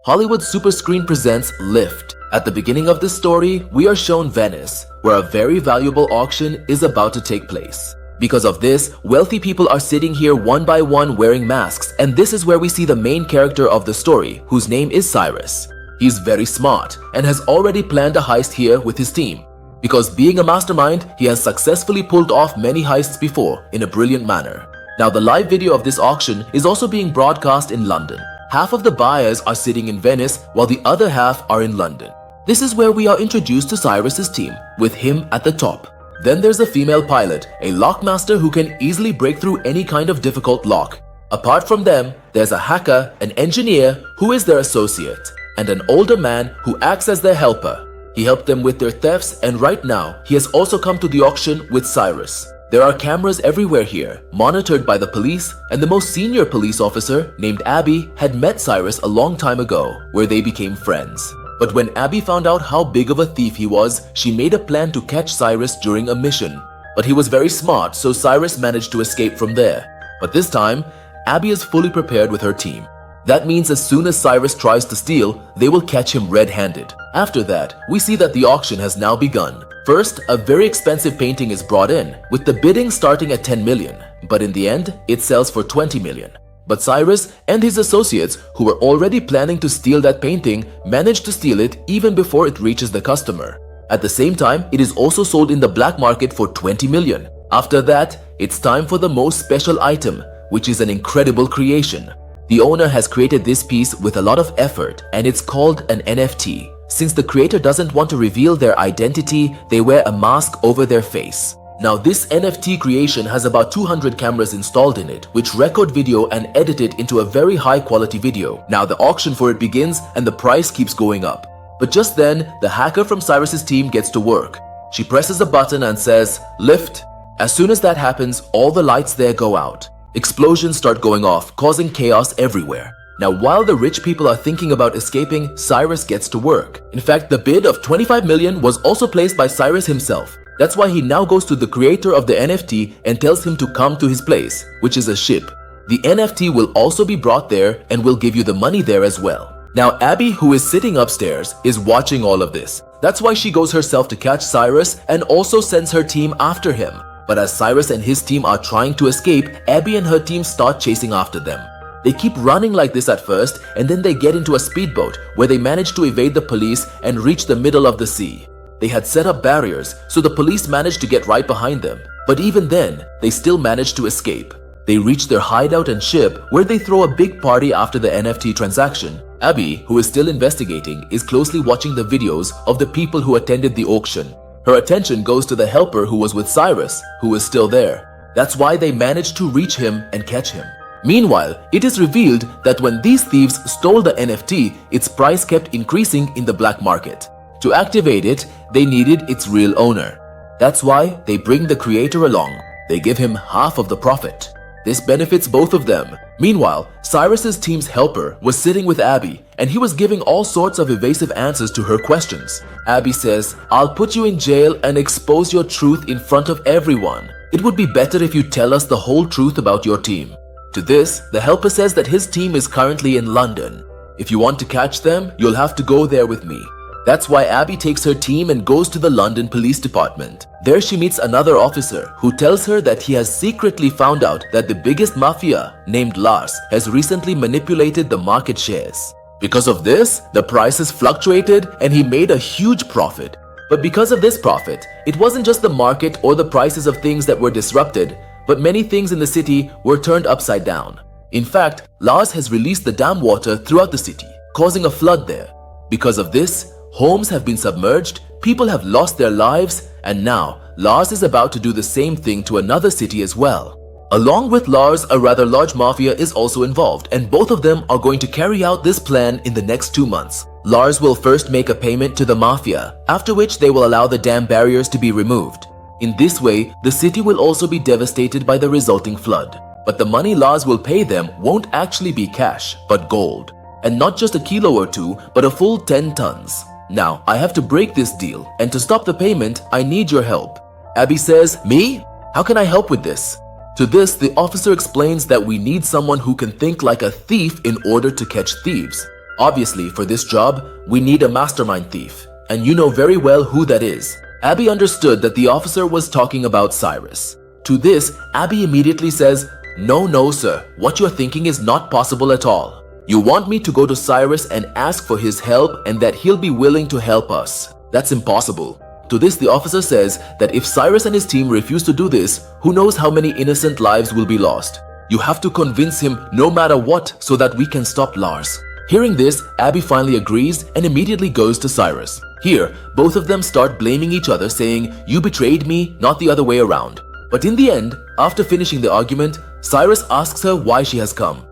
Hollywood Super Screen presents Lift. At the beginning of this story, we are shown Venice, where a very valuable auction is about to take place. Because of this, wealthy people are sitting here one by one wearing masks, and this is where we see the main character of the story, whose name is Cyrus. He's very smart and has already planned a heist here with his team. Because being a mastermind, he has successfully pulled off many heists before in a brilliant manner. Now the live video of this auction is also being broadcast in London. Half of the buyers are sitting in Venice while the other half are in London. This is where we are introduced to Cyrus's team, with him at the top. Then there's a female pilot, a lockmaster who can easily break through any kind of difficult lock. Apart from them, there's a hacker, an engineer who is their associate, and an older man who acts as their helper. He helped them with their thefts, and right now he has also come to the auction with Cyrus. There are cameras everywhere here, monitored by the police, and the most senior police officer, named Abby, had met Cyrus a long time ago, where they became friends. But when Abby found out how big of a thief he was, she made a plan to catch Cyrus during a mission. But he was very smart, so Cyrus managed to escape from there. But this time, Abby is fully prepared with her team. That means as soon as Cyrus tries to steal, they will catch him red-handed. After that, we see that the auction has now begun. First, a very expensive painting is brought in, with the bidding starting at 10 million. But in the end, it sells for 20 million. But Cyrus and his associates, who were already planning to steal that painting, managed to steal it even before it reaches the customer. At the same time, it is also sold in the black market for 20 million. After that, it's time for the most special item, which is an incredible creation. The owner has created this piece with a lot of effort, and it's called an NFT. Since the creator doesn't want to reveal their identity, they wear a mask over their face. Now this NFT creation has about 200 cameras installed in it, which record video and edit it into a very high quality video. Now the auction for it begins and the price keeps going up. But just then, the hacker from Cyrus's team gets to work. She presses a button and says, "Lift." As soon as that happens, all the lights there go out. Explosions start going off, causing chaos everywhere. Now while the rich people are thinking about escaping, Cyrus gets to work. In fact, the bid of 25 million was also placed by Cyrus himself. That's why he now goes to the creator of the NFT and tells him to come to his place, which is a ship. The NFT will also be brought there and will give you the money there as well. Now Abby, who is sitting upstairs, is watching all of this. That's why she goes herself to catch Cyrus and also sends her team after him. But as Cyrus and his team are trying to escape, Abby and her team start chasing after them. They keep running like this at first, and then they get into a speedboat where they manage to evade the police and reach the middle of the sea. They had set up barriers, so the police managed to get right behind them. But even then, they still managed to escape. They reach their hideout and ship, where they throw a big party after the NFT transaction. Abby, who is still investigating, is closely watching the videos of the people who attended the auction. Her attention goes to the helper who was with Cyrus, who is still there. That's why they managed to reach him and catch him. Meanwhile, it is revealed that when these thieves stole the NFT, its price kept increasing in the black market. To activate it, they needed its real owner. That's why they bring the creator along. They give him half of the profit. This benefits both of them. Meanwhile, Cyrus's team's helper was sitting with Abby, and he was giving all sorts of evasive answers to her questions. Abby says, "I'll put you in jail and expose your truth in front of everyone. It would be better if you tell us the whole truth about your team." To this, the helper says that his team is currently in London. "If you want to catch them, you'll have to go there with me." That's why Abby takes her team and goes to the London Police Department. There she meets another officer who tells her that he has secretly found out that the biggest mafia, named Lars, has recently manipulated the market shares. Because of this, the prices fluctuated and he made a huge profit. But because of this profit, it wasn't just the market or the prices of things that were disrupted, but many things in the city were turned upside down. In fact, Lars has released the dam water throughout the city, causing a flood there. Because of this, homes have been submerged, people have lost their lives, and now Lars is about to do the same thing to another city as well. Along with Lars, a rather large mafia is also involved, and both of them are going to carry out this plan in the next 2 months. Lars will first make a payment to the mafia, after which they will allow the dam barriers to be removed. In this way, the city will also be devastated by the resulting flood. But the money Lars will pay them won't actually be cash, but gold. And not just a kilo or two, but a full 10 tons. Now, I have to break this deal, and to stop the payment, I need your help. Abby says, "Me? How can I help with this?" To this, the officer explains that we need someone who can think like a thief in order to catch thieves. Obviously, for this job, we need a mastermind thief, and you know very well who that is. Abby understood that the officer was talking about Cyrus. To this, Abby immediately says, No, sir, what you're thinking is not possible at all. You want me to go to Cyrus and ask for his help and that he'll be willing to help us. That's impossible. To this, the officer says that if Cyrus and his team refuse to do this, who knows how many innocent lives will be lost. You have to convince him no matter what so that we can stop Lars. Hearing this, Abby finally agrees and immediately goes to Cyrus. Here, both of them start blaming each other, saying, You betrayed me, not the other way around. But in the end, after finishing the argument, Cyrus asks her why she has come.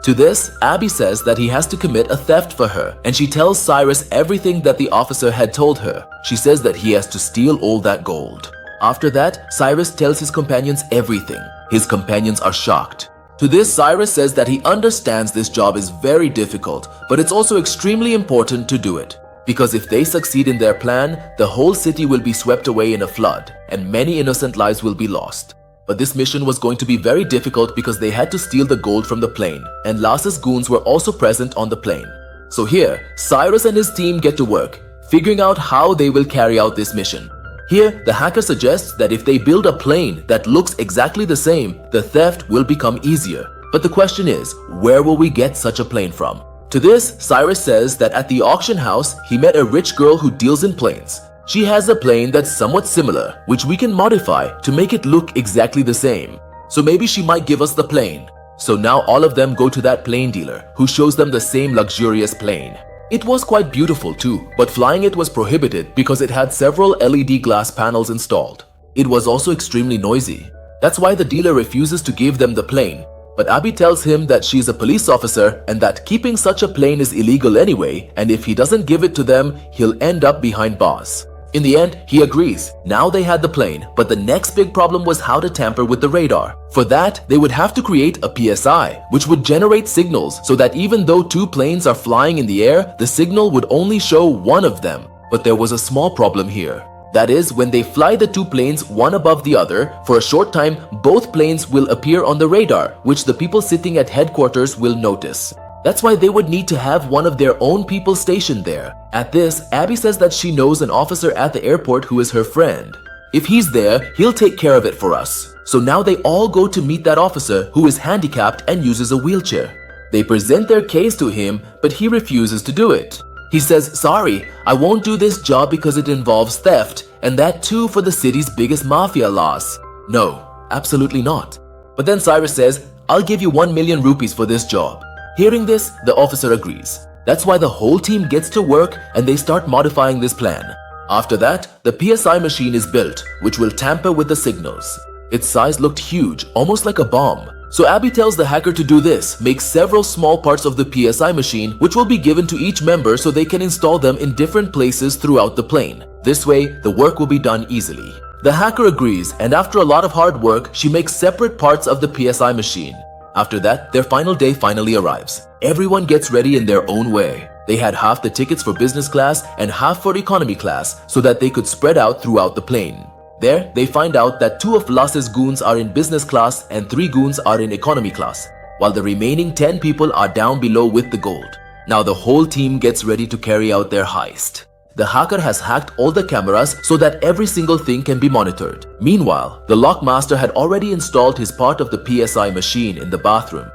To this, Abby says that he has to commit a theft for her, and she tells Cyrus everything that the officer had told her. She says that he has to steal all that gold. After that, Cyrus tells his companions everything. His companions are shocked. To this, Cyrus says that he understands this job is very difficult, but it's also extremely important to do it. Because if they succeed in their plan, the whole city will be swept away in a flood, and many innocent lives will be lost. But this mission was going to be very difficult because they had to steal the gold from the plane, and Lars's goons were also present on the plane. So here, Cyrus and his team get to work, figuring out how they will carry out this mission. Here, the hacker suggests that if they build a plane that looks exactly the same, the theft will become easier. But the question is, where will we get such a plane from? To this, Cyrus says that at the auction house, he met a rich girl who deals in planes. She has a plane that's somewhat similar, which we can modify to make it look exactly the same. So maybe she might give us the plane. So now all of them go to that plane dealer, who shows them the same luxurious plane. It was quite beautiful too, but flying it was prohibited because it had several LED glass panels installed. It was also extremely noisy. That's why the dealer refuses to give them the plane. But Abby tells him that she's a police officer and that keeping such a plane is illegal anyway, and if he doesn't give it to them, he'll end up behind bars. In the end, he agrees. Now they had the plane, but the next big problem was how to tamper with the radar. For that, they would have to create a PSI, which would generate signals so that even though two planes are flying in the air, the signal would only show one of them. But there was a small problem here. That is, when they fly the two planes one above the other, for a short time, both planes will appear on the radar, which the people sitting at headquarters will notice. That's why they would need to have one of their own people stationed there. At this, Abby says that she knows an officer at the airport who is her friend. If he's there, he'll take care of it for us. So now they all go to meet that officer who is handicapped and uses a wheelchair. They present their case to him, but he refuses to do it. He says, Sorry, I won't do this job because it involves theft, and that too for the city's biggest mafia loss. No, absolutely not. But then Cyrus says, I'll give you 1 million rupees for this job. Hearing this, the officer agrees. That's why the whole team gets to work and they start modifying this plan. After that, the PSI machine is built, which will tamper with the signals. Its size looked huge, almost like a bomb. So Abby tells the hacker to do this, make several small parts of the PSI machine, which will be given to each member so they can install them in different places throughout the plane. This way, the work will be done easily. The hacker agrees, and after a lot of hard work, she makes separate parts of the PSI machine. After that, their final day finally arrives. Everyone gets ready in their own way. They had half the tickets for business class and half for economy class so that they could spread out throughout the plane. There, they find out that 2 of Lars's goons are in business class and 3 goons are in economy class, while the remaining 10 people are down below with the gold. Now the whole team gets ready to carry out their heist. The hacker has hacked all the cameras so that every single thing can be monitored. Meanwhile, the lockmaster had already installed his part of the PSI machine in the bathroom.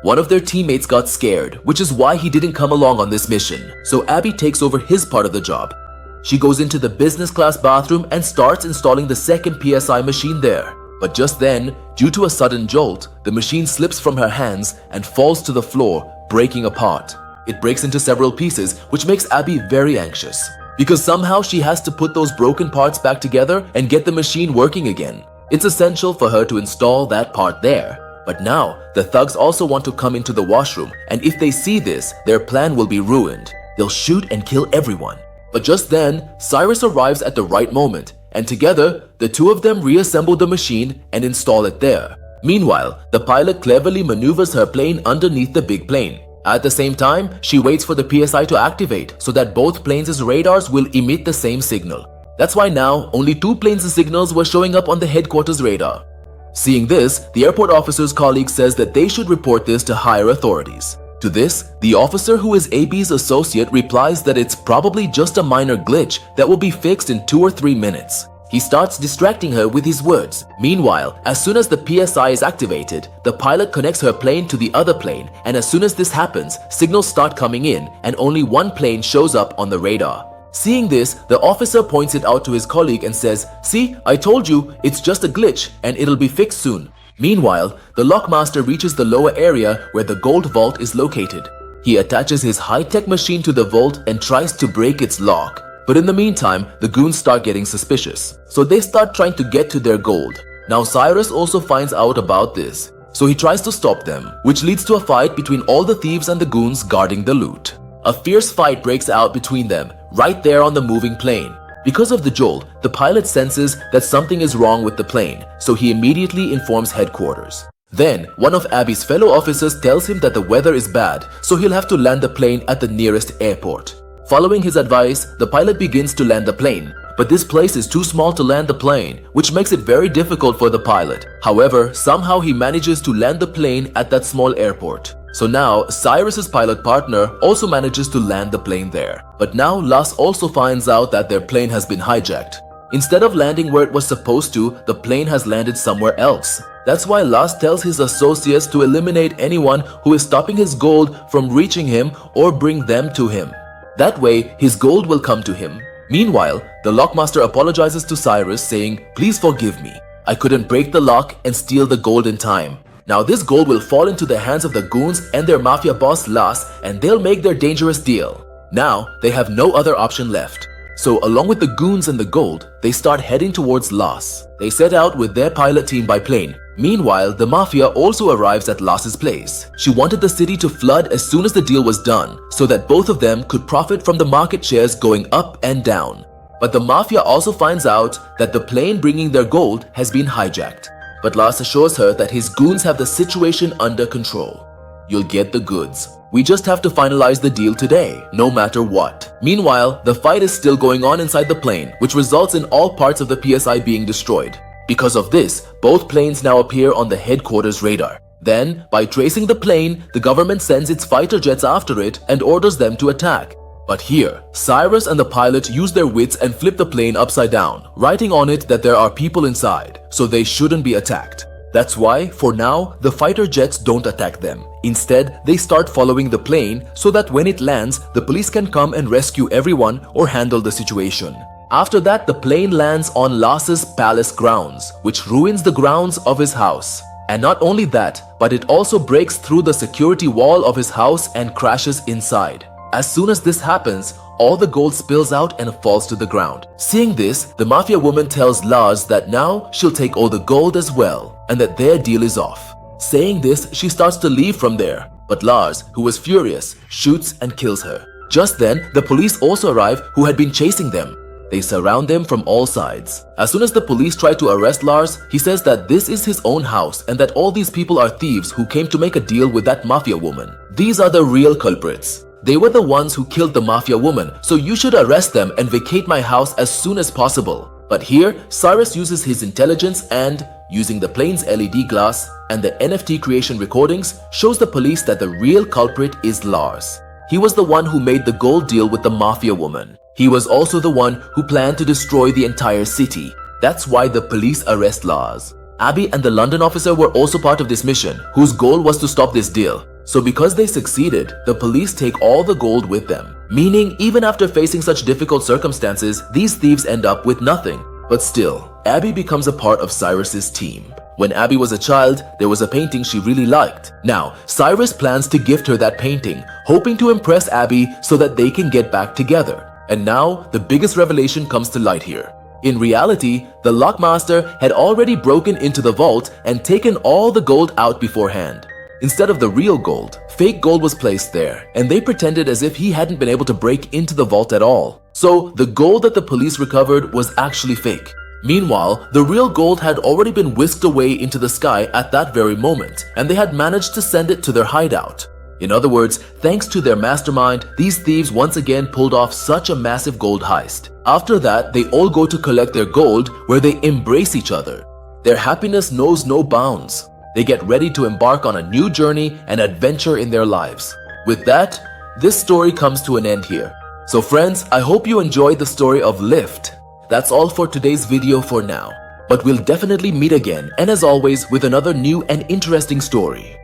One of their teammates got scared, which is why he didn't come along on this mission. So Abby takes over his part of the job. She goes into the business class bathroom and starts installing the second PSI machine there. But just then, due to a sudden jolt, the machine slips from her hands and falls to the floor, breaking apart. It breaks into several pieces, which makes Abby very anxious, because somehow she has to put those broken parts back together and get the machine working again. It's essential for her to install that part there. But now, the thugs also want to come into the washroom, and if they see this, their plan will be ruined. They'll shoot and kill everyone. But just then, Cyrus arrives at the right moment, and together, the two of them reassemble the machine and install it there. Meanwhile, the pilot cleverly maneuvers her plane underneath the big plane. At the same time, she waits for the PSI to activate so that both planes' radars will emit the same signal. That's why now, only 2 planes' signals were showing up on the headquarters radar. Seeing this, the airport officer's colleague says that they should report this to higher authorities. To this, the officer who is AB's associate replies that it's probably just a minor glitch that will be fixed in 2 or 3 minutes. He starts distracting her with his words. Meanwhile, as soon as the PSI is activated, the pilot connects her plane to the other plane, and as soon as this happens, signals start coming in and only one plane shows up on the radar. Seeing this, the officer points it out to his colleague and says, "See, I told you, it's just a glitch and it'll be fixed soon." Meanwhile, the lockmaster reaches the lower area where the gold vault is located. He attaches his high-tech machine to the vault and tries to break its lock. But in the meantime, the goons start getting suspicious, so they start trying to get to their gold. Now Cyrus also finds out about this, so he tries to stop them, which leads to a fight between all the thieves and the goons guarding the loot. A fierce fight breaks out between them, right there on the moving plane. Because of the jolt, the pilot senses that something is wrong with the plane, so he immediately informs headquarters. Then, one of Abby's fellow officers tells him that the weather is bad, so he'll have to land the plane at the nearest airport. Following his advice, the pilot begins to land the plane, but this place is too small to land the plane, which makes it very difficult for the pilot. However, somehow he manages to land the plane at that small airport. So now, Cyrus's pilot partner also manages to land the plane there. But now Las also finds out that their plane has been hijacked. Instead of landing where it was supposed to, the plane has landed somewhere else. That's why Las tells his associates to eliminate anyone who is stopping his gold from reaching him or bring them to him. That way, his gold will come to him. Meanwhile, the lockmaster apologizes to Cyrus saying, "Please forgive me. I couldn't break the lock and steal the gold in time. Now this gold will fall into the hands of the goons and their mafia boss Las, and they'll make their dangerous deal." Now, they have no other option left. So along with the goons and the gold, they start heading towards Las. They set out with their pilot team by plane. Meanwhile, the mafia also arrives at Las's place. She wanted the city to flood as soon as the deal was done, so that both of them could profit from the market shares going up and down. But the mafia also finds out that the plane bringing their gold has been hijacked. But Las assures her that his goons have the situation under control. "You'll get the goods. We just have to finalize the deal today, no matter what." Meanwhile, the fight is still going on inside the plane, which results in all parts of the PSI being destroyed. Because of this, both planes now appear on the headquarters radar. Then, by tracing the plane, the government sends its fighter jets after it and orders them to attack. But here, Cyrus and the pilot use their wits and flip the plane upside down, writing on it that there are people inside, so they shouldn't be attacked. That's why, for now, the fighter jets don't attack them. Instead, they start following the plane so that when it lands, the police can come and rescue everyone or handle the situation. After that, the plane lands on Las's palace grounds, which ruins the grounds of his house. And not only that, but it also breaks through the security wall of his house and crashes inside. As soon as this happens, all the gold spills out and falls to the ground. Seeing this, the mafia woman tells Lars that now she'll take all the gold as well, and that their deal is off. Saying this, she starts to leave from there, but Lars, who was furious, shoots and kills her. Just then, the police also arrive who had been chasing them. They surround them from all sides. As soon as the police try to arrest Lars, he says that this is his own house and that all these people are thieves who came to make a deal with that mafia woman. These are the real culprits. They were the ones who killed the mafia woman, so you should arrest them and vacate my house as soon as possible. But here, Cyrus uses his intelligence and, using the plane's LED glass and the NFT creation recordings, shows the police that the real culprit is Lars. He was the one who made the gold deal with the mafia woman. He was also the one who planned to destroy the entire city. That's why the police arrest Lars. Abby and the London officer were also part of this mission, whose goal was to stop this deal. So because they succeeded, the police take all the gold with them. Meaning, even after facing such difficult circumstances, these thieves end up with nothing. But still, Abby becomes a part of Cyrus's team. When Abby was a child, there was a painting she really liked. Now, Cyrus plans to gift her that painting, hoping to impress Abby so that they can get back together. And now, the biggest revelation comes to light here. In reality, the lockmaster had already broken into the vault and taken all the gold out beforehand. Instead of the real gold, fake gold was placed there, and they pretended as if he hadn't been able to break into the vault at all. So, the gold that the police recovered was actually fake. Meanwhile, the real gold had already been whisked away into the sky at that very moment, and they had managed to send it to their hideout. In other words, thanks to their mastermind, these thieves once again pulled off such a massive gold heist. After that, they all go to collect their gold, where they embrace each other. Their happiness knows no bounds. They get ready to embark on a new journey and adventure in their lives. With that, this story comes to an end here. So friends, I hope you enjoyed the story of Lift. That's all for today's video for now. But we'll definitely meet again, and as always, with another new and interesting story.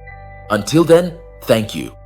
Until then, thank you.